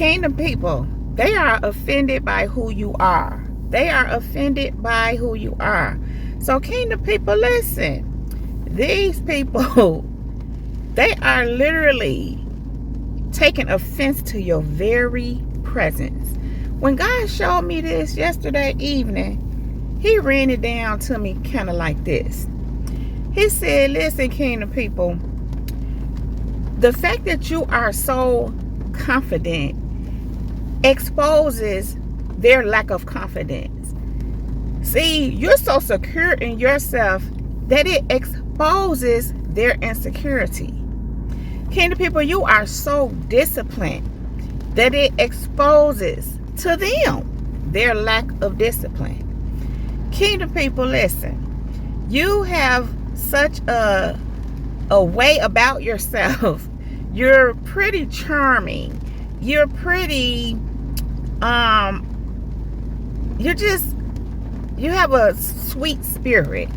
Kingdom people, they are offended by who you are. They are offended by who you are. So kingdom people, listen. These people, they are literally taking offense to your very presence. When God showed me this yesterday evening, he ran it down to me kind of like this. He said, listen, kingdom people, the fact that you are so confident exposes their lack of confidence. See, you're so secure in yourself that it exposes their insecurity. Kingdom people, you are so disciplined that it exposes to them their lack of discipline. Kingdom people, listen, you have such a way about yourself. You're pretty charming. You're pretty, you have a sweet spirit.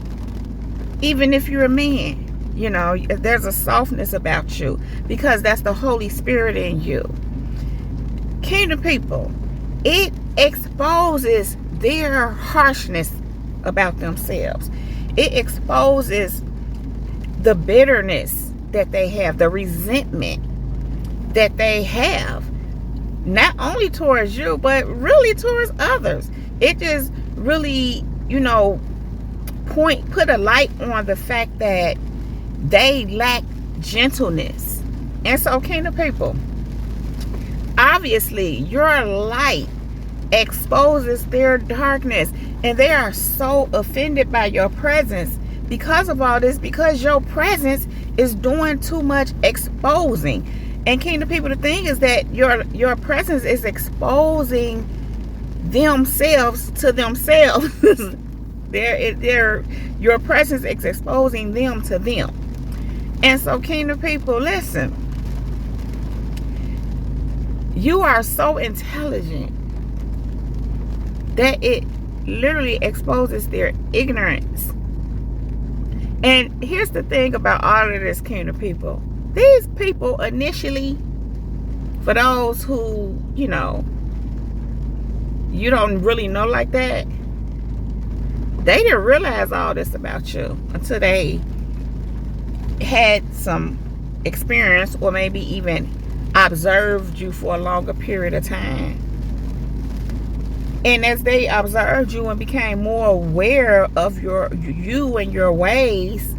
Even if you're a man, you know, there's a softness about you because that's the Holy Spirit in you. Kingdom people, it exposes their harshness about themselves. It exposes the bitterness that they have, the resentment that they have, not only towards you, but really towards others. It just really, you know, put a light on the fact that they lack gentleness. And so, kingdom people, obviously your light exposes their darkness, and they are so offended by your presence because of all this, because your presence is doing too much exposing. And kingdom people, the thing is that your presence is exposing themselves to themselves. Your presence is exposing them to them. And so, kingdom people, listen, you are so intelligent that it literally exposes their ignorance. And here's the thing about all of this, kingdom people. These people initially, for those who, you know, you don't really know like that, they didn't realize all this about you until they had some experience or maybe even observed you for a longer period of time. And as they observed you and became more aware of you and your ways,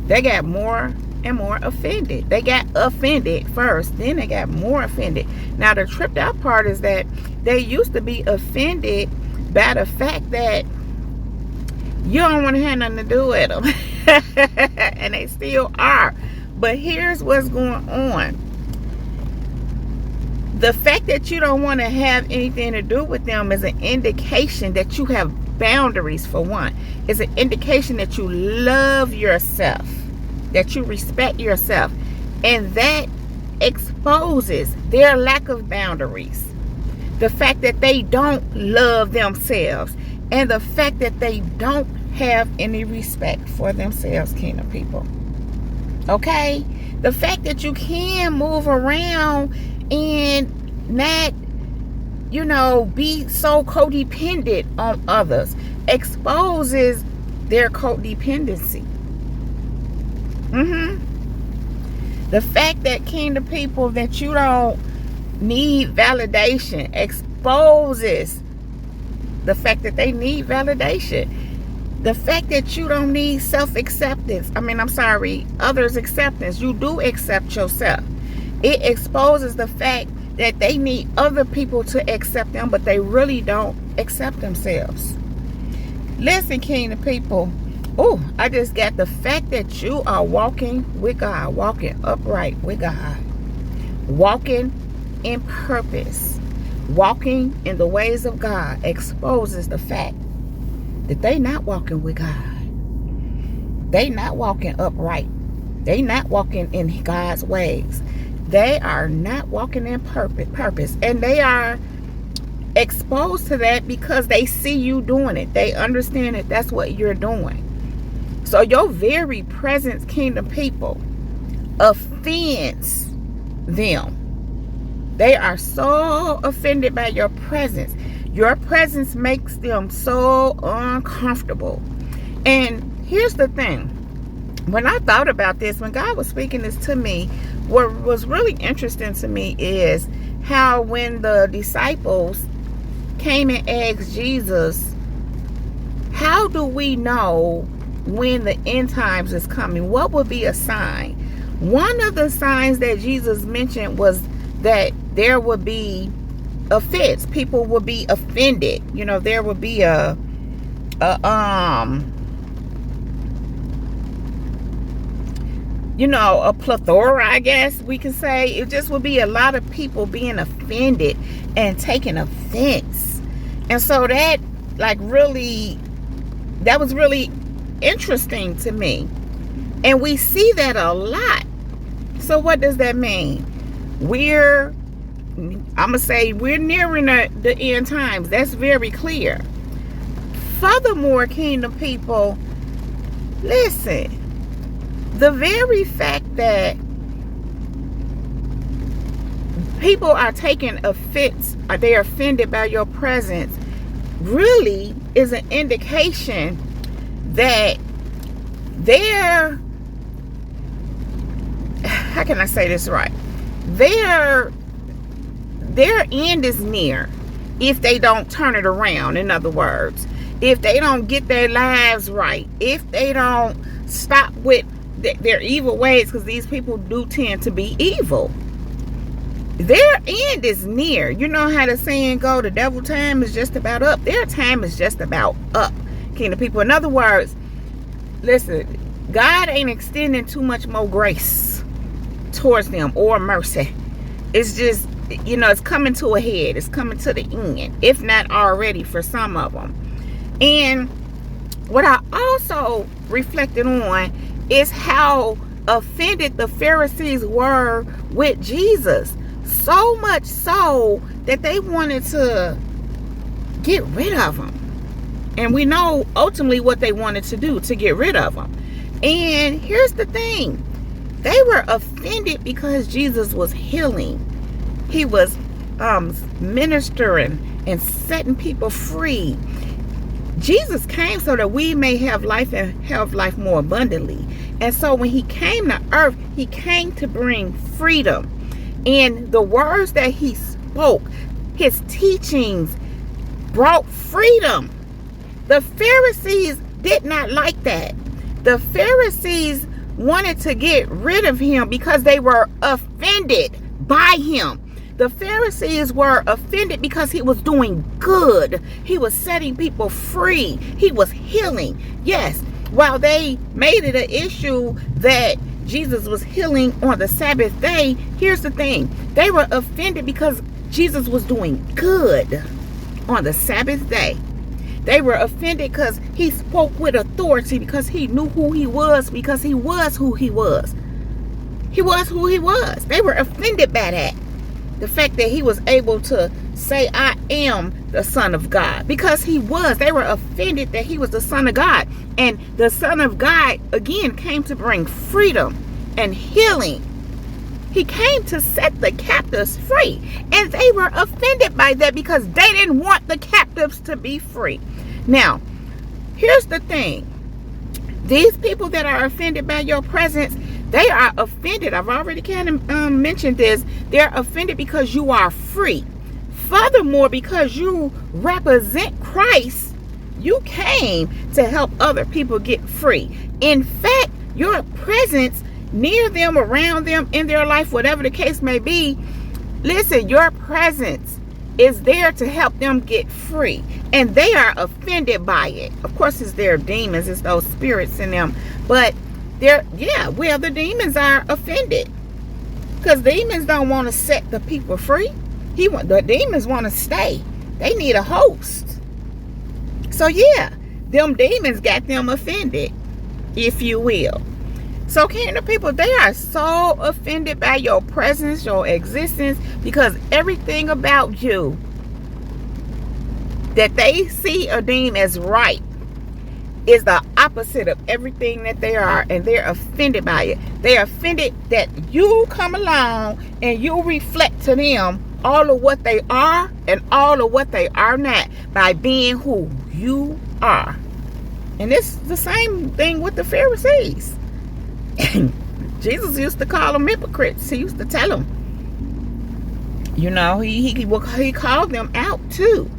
they got more and more offended. They got offended first, then they got more offended. Now the tripped out part is that they used to be offended by the fact that you don't want to have nothing to do with them. And they still are. But here's what's going on. The fact that you don't want to have anything to do with them is an indication that you have boundaries, for one. It's an indication that you love yourself, that you respect yourself. And that exposes their lack of boundaries. The fact that they don't love themselves. And the fact that they don't have any respect for themselves, kingdom people. Okay? The fact that you can move around and not, you know, be so codependent on others exposes their codependency. The fact that, kingdom people, that you don't need validation exposes the fact that they need validation. The fact that you don't need self-acceptance. Others' acceptance. You do accept yourself. It exposes the fact that they need other people to accept them, but they really don't accept themselves. Listen, kingdom people. Oh, I just got the fact that you are walking with God, walking upright with God, walking in purpose, walking in the ways of God, exposes the fact that they not walking with God. They not walking upright. They not walking in God's ways. They are not walking in purpose. And they are exposed to that because they see you doing it. They understand that that's what you're doing. So your very presence, kingdom people, offends them. They are so offended by your presence. Your presence makes them so uncomfortable. And here's the thing. When I thought about this, when God was speaking this to me, what was really interesting to me is how when the disciples came and asked Jesus, how do we know when the end times is coming? What would be a sign? One of the signs that Jesus mentioned was that there would be offense. People would be offended. You know, there would be a plethora, I guess we can say. It just would be a lot of people being offended and taking offense. And so that was really interesting to me. And we see that a lot. So what does that mean? We're nearing the end times. That's very clear. Furthermore, kingdom people, listen, the very fact that people are taking offense, or they're offended by your presence, really is an indication that how can I say this right? Their end is near if they don't turn it around. In other words, if they don't get their lives right, if they don't stop with their evil ways, because these people do tend to be evil, their end is near. You know how the saying go, the devil time is just about up. Their time is just about up, kingdom people. In other words, listen, God ain't extending too much more grace towards them or mercy. It's just, it's coming to a head. It's coming to the end, if not already for some of them. And what I also reflected on is how offended the Pharisees were with Jesus. So much so that they wanted to get rid of him. And we know ultimately what they wanted to do to get rid of him. And here's the thing. They were offended because Jesus was healing. He was ministering and setting people free. Jesus came so that we may have life and have life more abundantly. And so when he came to earth, he came to bring freedom. And the words that he spoke, his teachings, brought freedom. The Pharisees did not like that. The Pharisees wanted to get rid of him because they were offended by him. The Pharisees were offended because he was doing good. He was setting people free. He was healing. Yes, while they made it an issue that Jesus was healing on the Sabbath day, here's the thing. They were offended because Jesus was doing good on the Sabbath day. They were offended because he spoke with authority, because he knew who he was, because he was who he was. He was who he was. They were offended by that. The fact that he was able to say, I am the Son of God. Because he was. They were offended that he was the Son of God. And the Son of God, again, came to bring freedom and healing. He came to set the captives free. And they were offended by that because they didn't want the captives to be free. Now, here's the thing. These people that are offended by your presence, they are offended. I've already kind of mentioned this. They're offended because you are free. Furthermore, because you represent Christ, you came to help other people get free. In fact, your presence near them, around them, in their life, whatever the case may be, listen, your presence is there to help them get free. And they are offended by it. Of course, it's their demons. It's those spirits in them. But the demons are offended. Because demons don't want to set the people free. The demons want to stay. They need a host. So them demons got them offended, if you will. So kingdom people, they are so offended by your presence, your existence, because everything about you that they see or deem as right, is the opposite of everything that they are, and they're offended by it. They're offended that you come along and you reflect to them all of what they are and all of what they are not by being who you are. And it's the same thing with the Pharisees. Jesus used to call them hypocrites. He used to tell them, you know, he called them out too,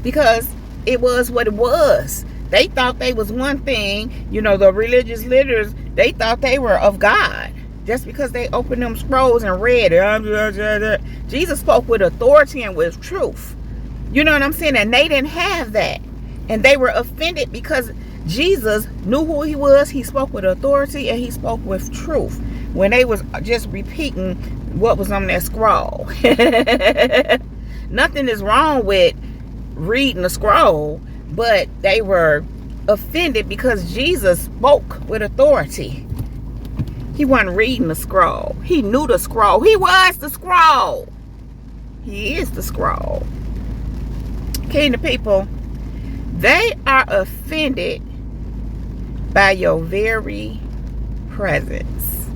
because it was what it was. They thought they was one thing, you know, the religious leaders, they thought they were of God just because they opened them scrolls and read it. Jesus spoke with authority and with truth. You know what I'm saying? And they didn't have that. And they were offended because Jesus knew who he was. He spoke with authority and he spoke with truth when they was just repeating what was on that scroll. Nothing is wrong with reading a scroll, but they were offended because Jesus spoke with authority. He wasn't reading the scroll. He knew the scroll. He was the scroll. He is the scroll. Kingdom people, they are offended by your very presence.